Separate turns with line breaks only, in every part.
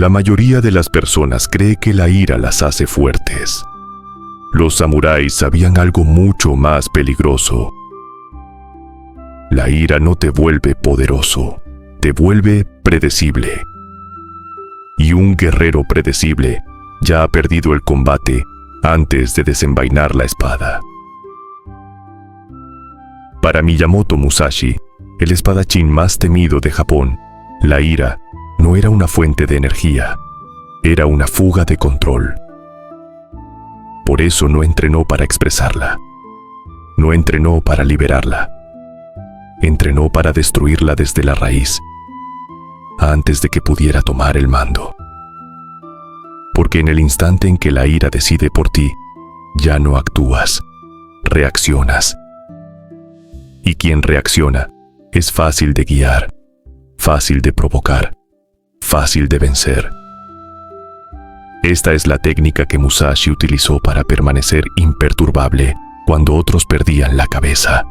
La mayoría de las personas cree que la ira las hace fuertes. Los samuráis sabían algo mucho más peligroso. La ira no te vuelve poderoso, te vuelve predecible. Y un guerrero predecible ya ha perdido el combate antes de desenvainar la espada. Para Miyamoto Musashi, el espadachín más temido de Japón, la ira no era una fuente de energía, era una fuga de control. Por eso no entrenó para expresarla, no entrenó para liberarla, entrenó para destruirla desde la raíz, antes de que pudiera tomar el mando. Porque en el instante en que la ira decide por ti, ya no actúas, reaccionas. Y quien reacciona es fácil de guiar, fácil de provocar, fácil de vencer. Esta es la técnica que Musashi utilizó para permanecer imperturbable cuando otros perdían la cabeza.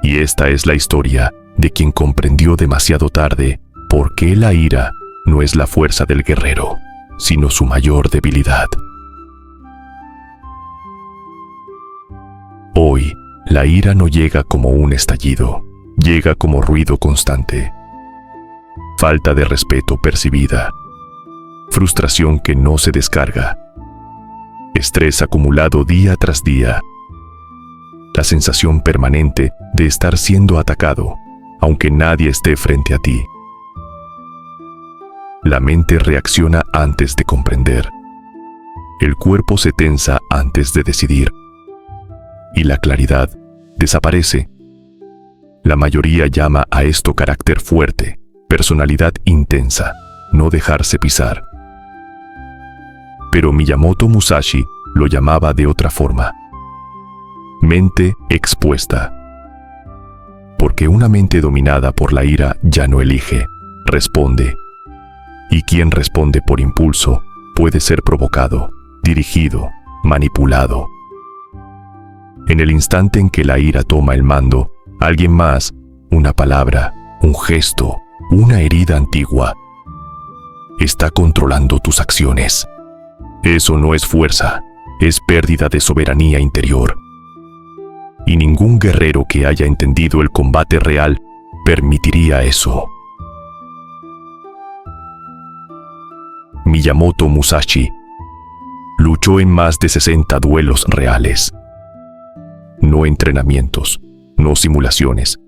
Y esta es la historia de quien comprendió demasiado tarde por qué la ira no es la fuerza del guerrero, sino su mayor debilidad. Hoy, la ira no llega como un estallido, llega como ruido constante. Falta de respeto percibida, frustración que no se descarga, estrés acumulado día tras día, la sensación permanente de estar siendo atacado, aunque nadie esté frente a ti. La mente reacciona antes de comprender. El cuerpo se tensa antes de decidir. Y la claridad desaparece. La mayoría llama a esto carácter fuerte, personalidad intensa, no dejarse pisar. Pero Miyamoto Musashi lo llamaba de otra forma. Mente expuesta. Porque una mente dominada por la ira ya no elige, responde. Y quien responde por impulso puede ser provocado, dirigido, manipulado. En el instante en que la ira toma el mando, alguien más, una palabra, un gesto, una herida antigua, está controlando tus acciones. Eso no es fuerza, es pérdida de soberanía interior. Y ningún guerrero que haya entendido el combate real permitiría eso. Miyamoto Musashi luchó en más de 60 duelos reales. No entrenamientos, no simulaciones.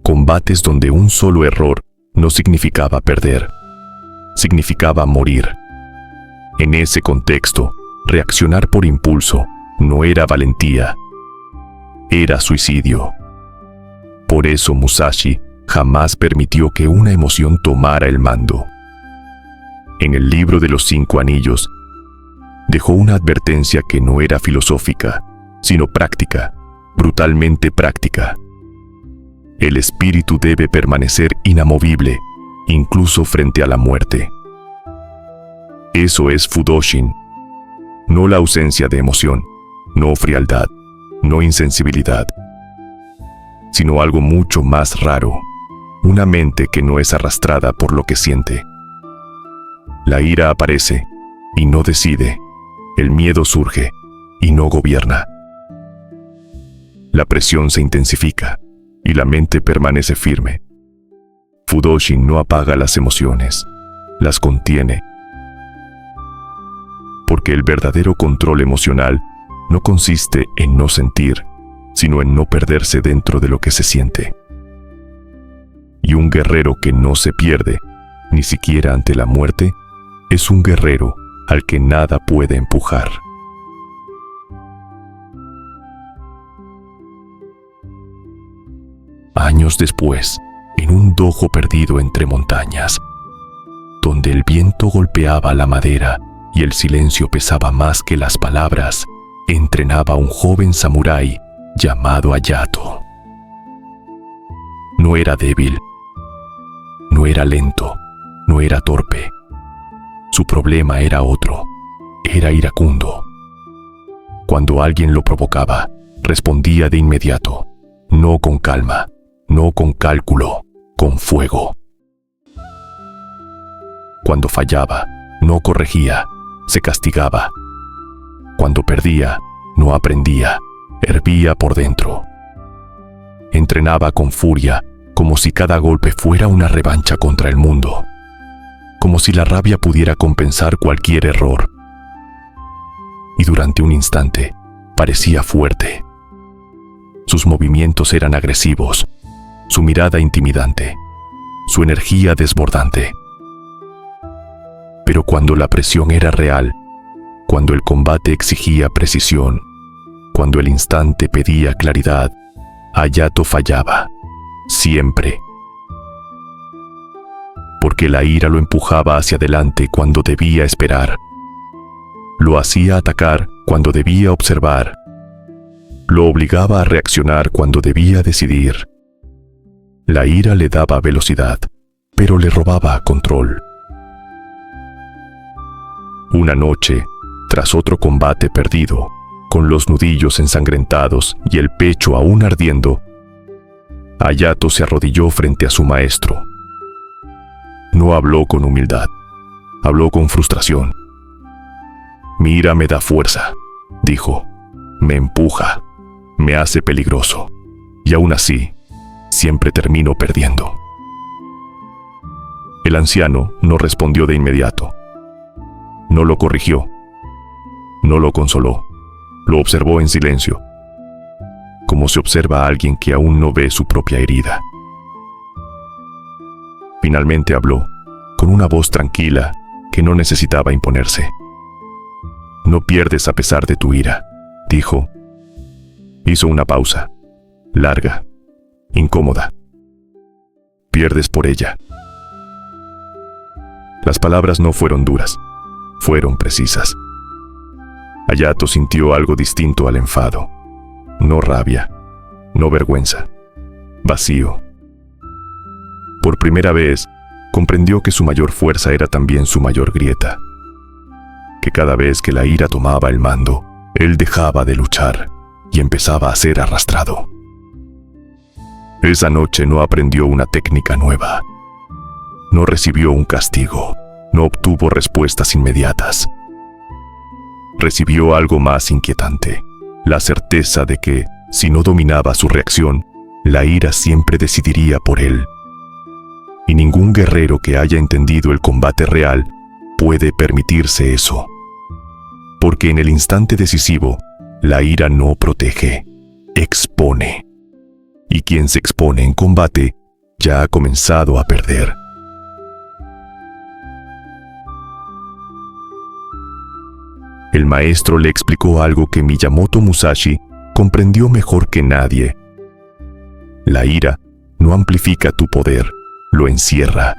Combates donde un solo error no significaba perder, significaba morir. En ese contexto, reaccionar por impulso no era valentía, era suicidio. Por eso Musashi jamás permitió que una emoción tomara el mando. En el libro de los 5 anillos, dejó una advertencia que no era filosófica, sino práctica, brutalmente práctica. El espíritu debe permanecer inamovible, incluso frente a la muerte. Eso es Fudoshin, no la ausencia de emoción, no frialdad, no insensibilidad, sino algo mucho más raro, una mente que no es arrastrada por lo que siente. La ira aparece y no decide, el miedo surge y no gobierna. La presión se intensifica y la mente permanece firme. Fudoshin no apaga las emociones, las contiene. Porque el verdadero control emocional no consiste en no sentir, sino en no perderse dentro de lo que se siente. Y un guerrero que no se pierde, ni siquiera ante la muerte, es un guerrero al que nada puede empujar. Años después, en un dojo perdido entre montañas, donde el viento golpeaba la madera y el silencio pesaba más que las palabras, entrenaba a un joven samurái llamado Hayato. No era débil, no era lento, no era torpe. Su problema era otro, era iracundo. Cuando alguien lo provocaba, respondía de inmediato, no con calma, no con cálculo, con fuego. Cuando fallaba, no corregía, se castigaba. Cuando perdía, no aprendía, hervía por dentro. Entrenaba con furia, como si cada golpe fuera una revancha contra el mundo, como si la rabia pudiera compensar cualquier error. Y durante un instante, parecía fuerte. Sus movimientos eran agresivos, su mirada intimidante, su energía desbordante. Pero cuando la presión era real, cuando el combate exigía precisión, cuando el instante pedía claridad, Hayato fallaba, siempre. Porque la ira lo empujaba hacia adelante cuando debía esperar. Lo hacía atacar cuando debía observar. Lo obligaba a reaccionar cuando debía decidir. La ira le daba velocidad, pero le robaba control. Una noche, tras otro combate perdido, con los nudillos ensangrentados y el pecho aún ardiendo, Hayato se arrodilló frente a su maestro. No habló con humildad, habló con frustración. Mi ira me da fuerza, dijo, me empuja, me hace peligroso, y aún así, siempre termino perdiendo. El anciano no respondió de inmediato. No lo corrigió, no lo consoló, lo observó en silencio, como se observa a alguien que aún no ve su propia herida. Finalmente habló, con una voz tranquila que no necesitaba imponerse. No pierdes a pesar de tu ira, dijo. Hizo una pausa, larga, incómoda. Pierdes por ella. Las palabras no fueron duras, fueron precisas. Hayato sintió algo distinto al enfado. No rabia, no vergüenza, vacío. Por primera vez, comprendió que su mayor fuerza era también su mayor grieta. Que cada vez que la ira tomaba el mando, él dejaba de luchar y empezaba a ser arrastrado. Esa noche no aprendió una técnica nueva. No recibió un castigo, no obtuvo respuestas inmediatas. Recibió algo más inquietante, la certeza de que, si no dominaba su reacción, la ira siempre decidiría por él. Y ningún guerrero que haya entendido el combate real puede permitirse eso. Porque en el instante decisivo, la ira no protege, expone. Y quien se expone en combate ya ha comenzado a perder. El maestro le explicó algo que Miyamoto Musashi comprendió mejor que nadie. La ira no amplifica tu poder, lo encierra.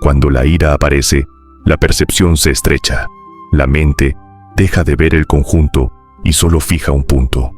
Cuando la ira aparece, la percepción se estrecha, la mente deja de ver el conjunto y solo fija un punto.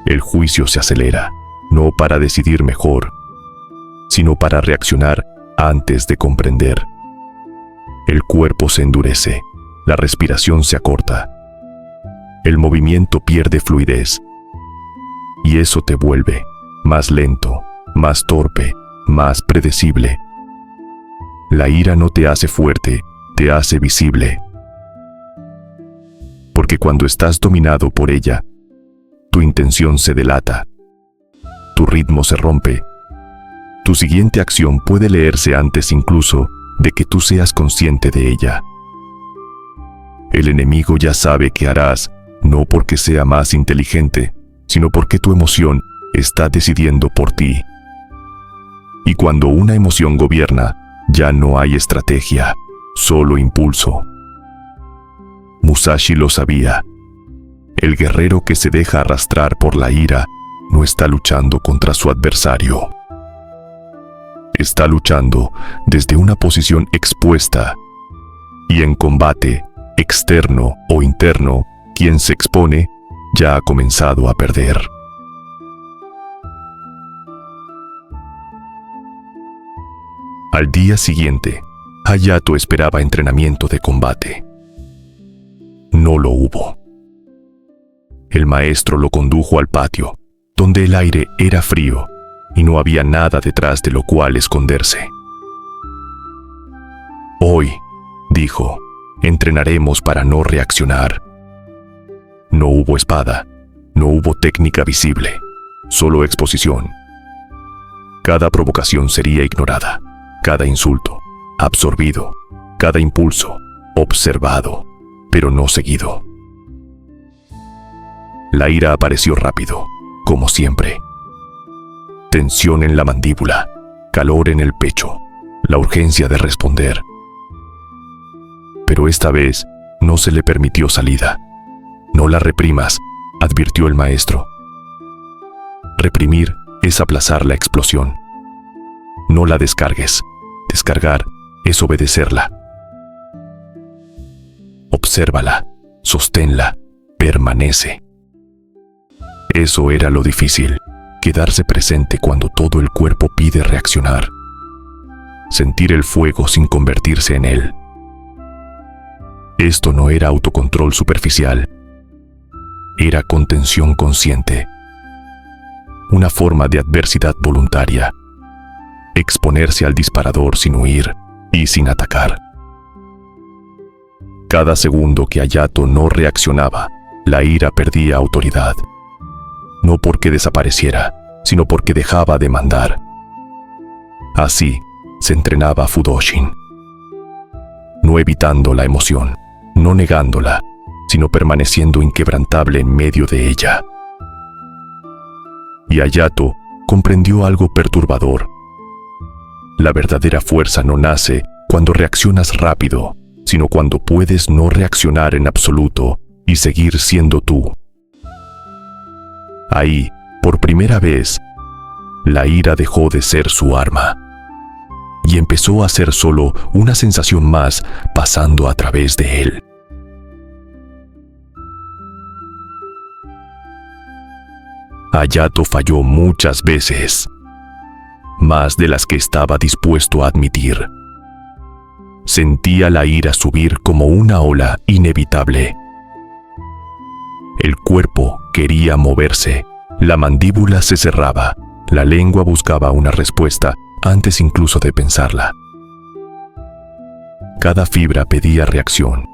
El juicio se acelera, no para decidir mejor, sino para reaccionar antes de comprender. El cuerpo se endurece, la respiración se acorta, el movimiento pierde fluidez, y eso te vuelve más lento, más torpe, más predecible. La ira no te hace fuerte, te hace visible. Porque cuando estás dominado por ella, tu intención se delata, tu ritmo se rompe, tu siguiente acción puede leerse antes incluso de que tú seas consciente de ella. El enemigo ya sabe qué harás, no porque sea más inteligente, sino porque tu emoción está decidiendo por ti. Y cuando una emoción gobierna, ya no hay estrategia, solo impulso. Musashi lo sabía. El guerrero que se deja arrastrar por la ira no está luchando contra su adversario. Está luchando desde una posición expuesta. Y en combate, externo o interno, quien se expone ya ha comenzado a perder. Al día siguiente, Hayato esperaba entrenamiento de combate. No lo hubo. El maestro lo condujo al patio, donde el aire era frío y no había nada detrás de lo cual esconderse. Hoy, dijo, entrenaremos para no reaccionar. No hubo espada, no hubo técnica visible, solo exposición. Cada provocación sería ignorada, cada insulto, absorbido, cada impulso, observado, pero no seguido. La ira apareció rápido, como siempre. Tensión en la mandíbula, calor en el pecho, la urgencia de responder. Pero esta vez no se le permitió salida. No la reprimas, advirtió el maestro. Reprimir es aplazar la explosión. No la descargues. Descargar es obedecerla. Obsérvala, sosténla, permanece. Eso era lo difícil, quedarse presente cuando todo el cuerpo pide reaccionar. Sentir el fuego sin convertirse en él. Esto no era autocontrol superficial. Era contención consciente. Una forma de adversidad voluntaria. Exponerse al disparador sin huir y sin atacar. Cada segundo que Hayato no reaccionaba, la ira perdía autoridad. No porque desapareciera, sino porque dejaba de mandar. Así se entrenaba Fudoshin. No evitando la emoción, no negándola, sino permaneciendo inquebrantable en medio de ella. Y Hayato comprendió algo perturbador. La verdadera fuerza no nace cuando reaccionas rápido, sino cuando puedes no reaccionar en absoluto y seguir siendo tú. Ahí, por primera vez, la ira dejó de ser su arma y empezó a ser solo una sensación más pasando a través de él. Hayato falló muchas veces, más de las que estaba dispuesto a admitir. Sentía la ira subir como una ola inevitable. El cuerpo quería moverse, la mandíbula se cerraba, la lengua buscaba una respuesta antes incluso de pensarla. Cada fibra pedía reacción,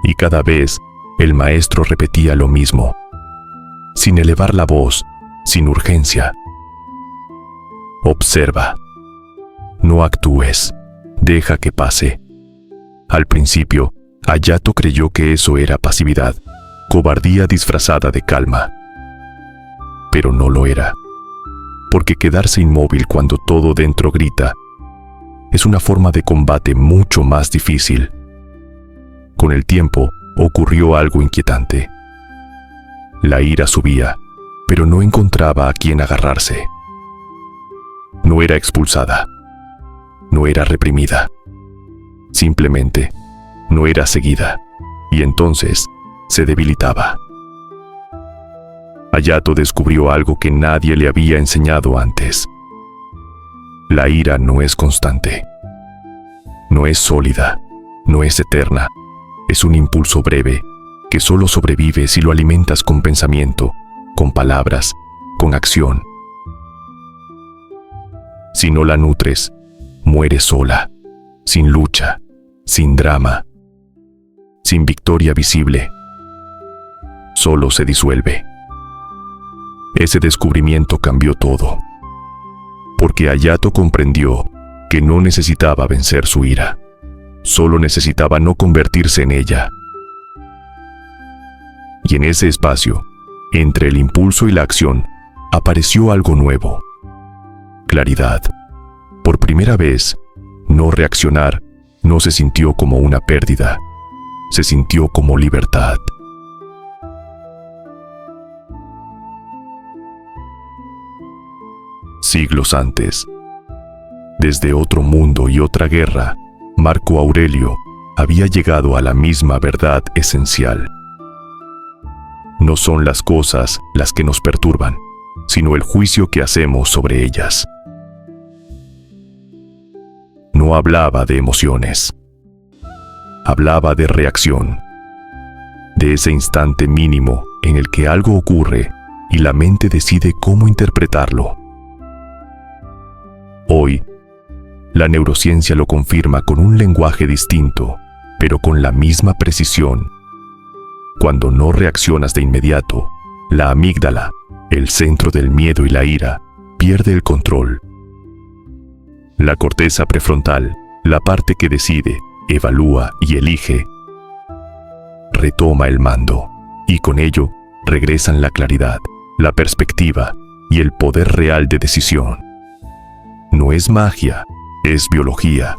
y cada vez el maestro repetía lo mismo, sin elevar la voz, sin urgencia. Observa, no actúes, deja que pase. Al principio, Hayato creyó que eso era pasividad, cobardía disfrazada de calma. Pero no lo era, porque quedarse inmóvil cuando todo dentro grita es una forma de combate mucho más difícil. Con el tiempo, ocurrió algo inquietante. La ira subía, pero no encontraba a quien agarrarse. No era expulsada, no era reprimida. Simplemente no era seguida, y entonces se debilitaba. Hayato descubrió algo que nadie le había enseñado antes. La ira no es constante, no es sólida, no es eterna. Es un impulso breve que solo sobrevive si lo alimentas con pensamiento, con palabras, con acción. Si no la nutres, muere sola, sin lucha, sin drama, sin victoria visible. Solo se disuelve. Ese descubrimiento cambió todo, porque Hayato comprendió que no necesitaba vencer su ira, solo necesitaba no convertirse en ella. Y en ese espacio, entre el impulso y la acción, apareció algo nuevo. Claridad. Por primera vez, no reaccionar no se sintió como una pérdida, se sintió como libertad. Siglos antes, desde otro mundo y otra guerra, Marco Aurelio había llegado a la misma verdad esencial. No son las cosas las que nos perturban, sino el juicio que hacemos sobre ellas. No hablaba de emociones, hablaba de reacción, de ese instante mínimo en el que algo ocurre y la mente decide cómo interpretarlo. Hoy, La neurociencia lo confirma con un lenguaje distinto, pero con la misma precisión. Cuando no reaccionas de inmediato, la amígdala, el centro del miedo y la ira, pierde el control. La corteza prefrontal, la parte que decide, evalúa y elige, retoma el mando, y con ello regresan la claridad, la perspectiva y el poder real de decisión. No es magia, es biología.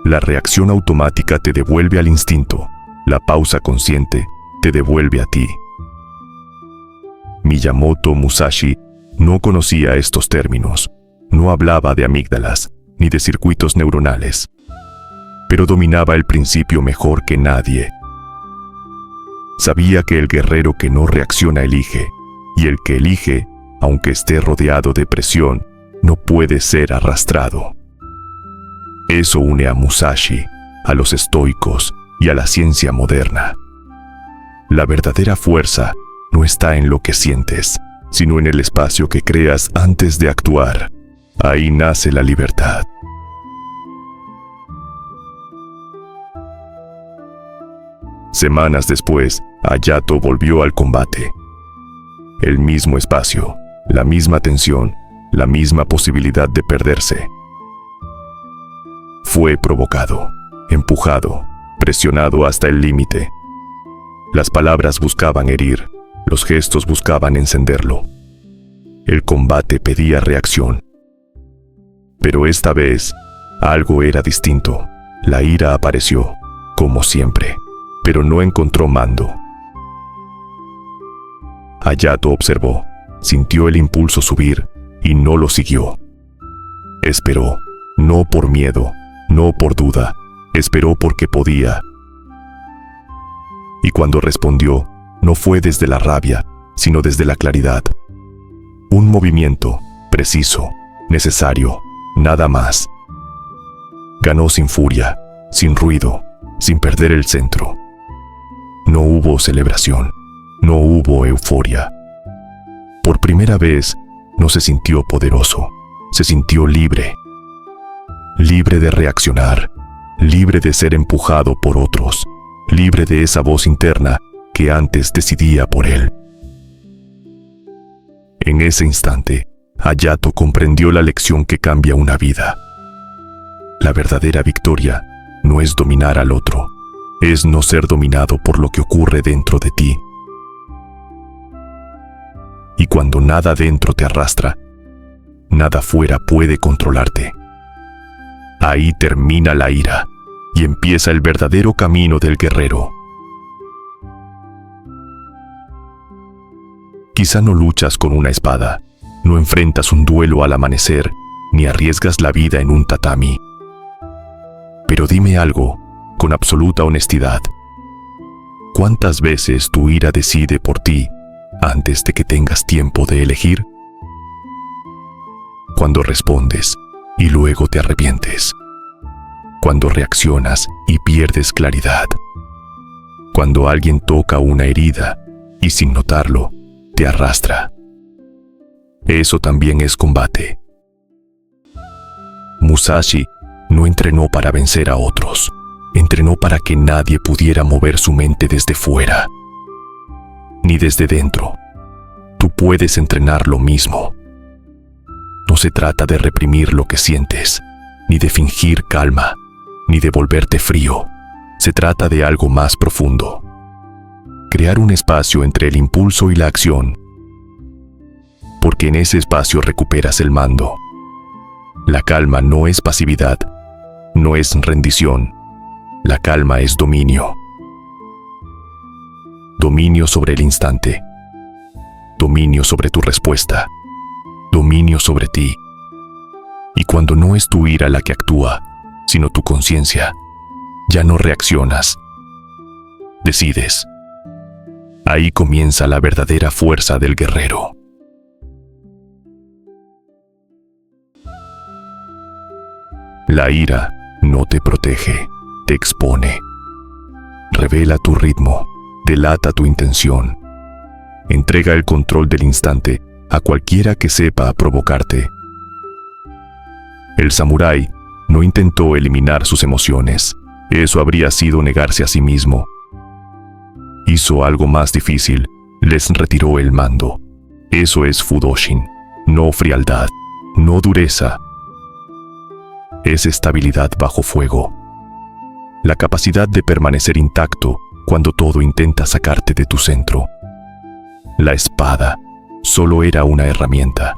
La reacción automática te devuelve al instinto, la pausa consciente te devuelve a ti. Miyamoto Musashi no conocía estos términos, no hablaba de amígdalas ni de circuitos neuronales, pero dominaba el principio mejor que nadie. Sabía que el guerrero que no reacciona elige, y el que elige, aunque esté rodeado de presión, no puede ser arrastrado. Eso une a Musashi, a los estoicos y a la ciencia moderna. La verdadera fuerza no está en lo que sientes, sino en el espacio que creas antes de actuar. Ahí nace la libertad. Semanas después, Hayato volvió al combate. El mismo espacio, la misma tensión, la misma posibilidad de perderse. Fue provocado, empujado, presionado hasta el límite. Las palabras buscaban herir, los gestos buscaban encenderlo. El combate pedía reacción. Pero esta vez, algo era distinto. La ira apareció, como siempre, pero no encontró mando. Hayato observó, sintió el impulso subir y no lo siguió. Esperó, no por miedo, no por duda, esperó porque podía. Y cuando respondió, no fue desde la rabia, sino desde la claridad. Un movimiento, preciso, necesario, nada más. Ganó sin furia, sin ruido, sin perder el centro. No hubo celebración, no hubo euforia. Por primera vez, no se sintió poderoso, se sintió libre. Libre de reaccionar, libre de ser empujado por otros, libre de esa voz interna que antes decidía por él. En ese instante, Hayato comprendió la lección que cambia una vida. La verdadera victoria no es dominar al otro, es no ser dominado por lo que ocurre dentro de ti. Y cuando nada dentro te arrastra, nada fuera puede controlarte. Ahí termina la ira y empieza el verdadero camino del guerrero. Quizá no luchas con una espada, no enfrentas un duelo al amanecer, ni arriesgas la vida en un tatami. Pero dime algo, con absoluta honestidad. ¿Cuántas veces tu ira decide por ti antes de que tengas tiempo de elegir? Cuando respondes y luego te arrepientes. Cuando reaccionas y pierdes claridad. Cuando alguien toca una herida y sin notarlo, te arrastra. Eso también es combate. Musashi no entrenó para vencer a otros, entrenó para que nadie pudiera mover su mente desde fuera, ni desde dentro. Tú puedes entrenar lo mismo. No se trata de reprimir lo que sientes, ni de fingir calma, ni de volverte frío. Se trata de algo más profundo. Crear un espacio entre el impulso y la acción, porque en ese espacio recuperas el mando. La calma no es pasividad, no es rendición. La calma es dominio. Dominio sobre el instante. Dominio sobre tu respuesta. Dominio sobre ti. Y cuando no es tu ira la que actúa, sino tu conciencia, ya no reaccionas. Decides. Ahí comienza la verdadera fuerza del guerrero. La ira no te protege, te expone. Revela tu ritmo, delata tu intención. Entrega el control del instante a cualquiera que sepa provocarte. El samurái no intentó eliminar sus emociones. Eso habría sido negarse a sí mismo. Hizo algo más difícil. Les retiró el mando. Eso es Fudoshin. No frialdad, no dureza. Es estabilidad bajo fuego. La capacidad de permanecer intacto cuando todo intenta sacarte de tu centro. La espada solo era una herramienta.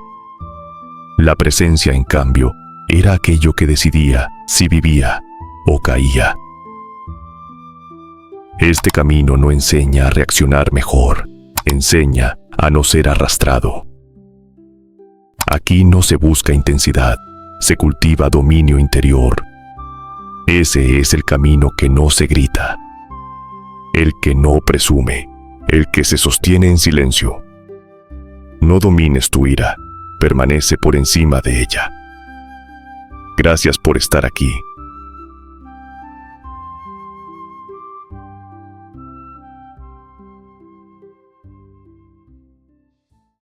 La presencia, en cambio, era aquello que decidía si vivía o caía. Este camino no enseña a reaccionar mejor, enseña a no ser arrastrado. Aquí no se busca intensidad, se cultiva dominio interior. Ese es el camino que no se grita, el que no presume, el que se sostiene en silencio. No domines tu ira, permanece por encima de ella. Gracias por estar aquí.